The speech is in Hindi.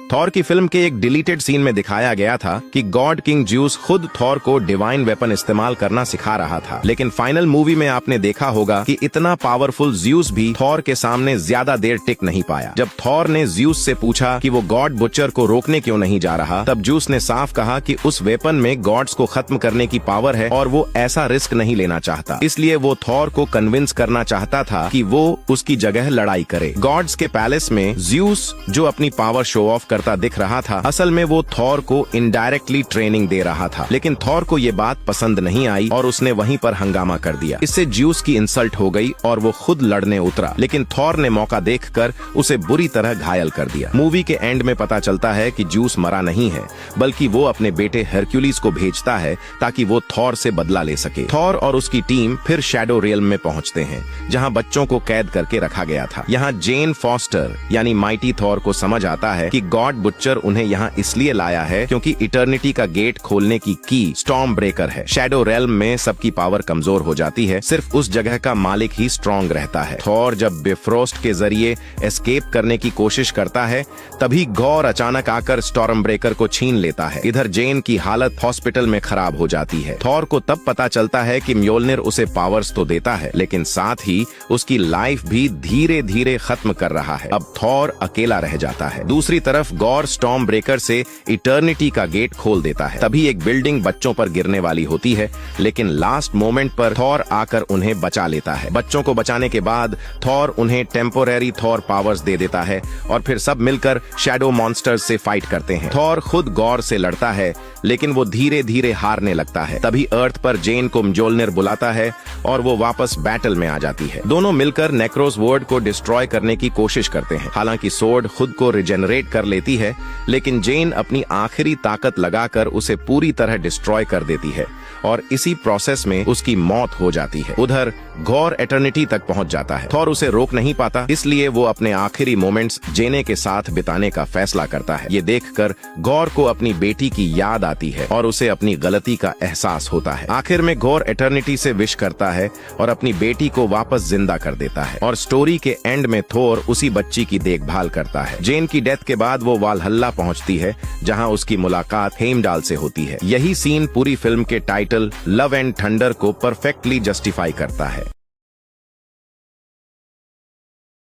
थॉर की फिल्म के एक डिलीटेड सीन में दिखाया गया था कि गॉड किंग ज्यूस खुद थॉर को डिवाइन वेपन इस्तेमाल करना सिखा रहा था, लेकिन फाइनल मूवी में आपने देखा होगा कि इतना पावरफुल ज्यूस भी थॉर के सामने ज्यादा देर टिक नहीं पाया। जब थॉर ने ज्यूस से पूछा कि वो गॉड बुचर को रोकने क्यों नहीं जा रहा, तब ज्यूस ने साफ कहा कि उस वेपन में गॉड्स को खत्म करने की पावर है और वो ऐसा रिस्क नहीं लेना चाहता, इसलिए वो थॉर को कन्विंस करना चाहता था कि वो उसकी जगह लड़ाई करे। गॉड्स के पैलेस में ज्यूस जो अपनी पावर शो ऑफ करता दिख रहा था, असल में वो थॉर को इनडायरेक्टली ट्रेनिंग दे रहा था, लेकिन थॉर को ये बात पसंद नहीं आई और उसने वहीं पर हंगामा कर दिया। इससे ज्यूस की इंसल्ट हो गई और वो खुद लड़ने उतरा, लेकिन थॉर ने मौका देखकर उसे बुरी तरह घायल कर दिया। मूवी के एंड में पता चलता है कि ज्यूस मरा नहीं है, बल्कि वो अपने बेटे हरक्यूलिस को भेजता है ताकि वो थॉर से बदला ले सके। थॉर और उसकी टीम फिर शैडो रियल्म में पहुंचते हैं, जहां बच्चों को कैद करके रखा गया था। यहाँ जेन फॉस्टर यानी माइटी थॉर को समझ आता है कि गॉड बुचर उन्हें यहाँ इसलिए लाया है क्योंकि इटर्निटी का गेट खोलने की स्टॉर्म ब्रेकर है। शैडो रियल्म में सबकी पावर कमजोर हो जाती है, सिर्फ उस जगह का मालिक ही स्ट्रॉन्ग रहता है। थॉर जब बिफ्रोस्ट के जरिए एस्केप करने की कोशिश करता है, तभी गॉर अचानक आकर स्टॉर्म ब्रेकर को छीन लेता है। इधर जेन की हालत हॉस्पिटल में खराब हो जाती है। थॉर को तब पता चलता है कि म्योल्निर उसे पावर्स तो देता है, लेकिन साथ ही उसकी लाइफ भी धीरे धीरे खत्म कर रहा है। अब थॉर अकेला रह जाता है। दूसरी तरफ गॉर स्टॉर्म ब्रेकर से इटर्निटी का गेट खोल देता है। तभी एक बिल्डिंग बच्चों पर गिरने वाली होती है, लेकिन लास्ट मोमेंट पर थॉर आकर उन्हें बचा लेता है। बच्चों को बचाने के बाद थॉर उन्हें टेम्पोरेरी थॉर पावर्स दे देता है और फिर सब मिलकर शैडो मॉन्स्टर्स से फाइट करते हैं। थॉर खुद गॉर से लड़ता है, लेकिन वो धीरे धीरे हारने लगता है। तभी अर्थ पर जेन को म्योल्निर बुलाता है और वो वापस बैटल में आ जाती है। दोनों मिलकर नेक्रोस वर्ल्ड को डिस्ट्रॉय करने की कोशिश करते हैं। हालांकि सोर्ड खुद को रिजेनरेट कर लेती है, लेकिन जेन अपनी आखिरी ताकत लगाकर उसे पूरी तरह डिस्ट्रॉय कर देती है और इसी प्रोसेस में उसकी मौत हो जाती है। उधर गॉर एटर्निटी तक पहुंच जाता है। थॉर उसे रोक नहीं पाता, इसलिए वो अपने आखिरी मोमेंट्स जेने के साथ बिताने का फैसला करता है। ये देखकर गॉर को अपनी बेटी की याद आती है और उसे अपनी गलती का एहसास होता है। आखिर में गॉर एटर्निटी से विश करता है और अपनी बेटी को वापस जिंदा कर देता है और स्टोरी के एंड में थोर उसी बच्ची की देखभाल करता है। जेन की डेथ के बाद वो वालहल्ला पहुंचती है, जहां उसकी मुलाकात हेमडाल से होती है। यही सीन पूरी फिल्म के टाइटल लव एंड थंडर को परफेक्टली जस्टिफाई करता है।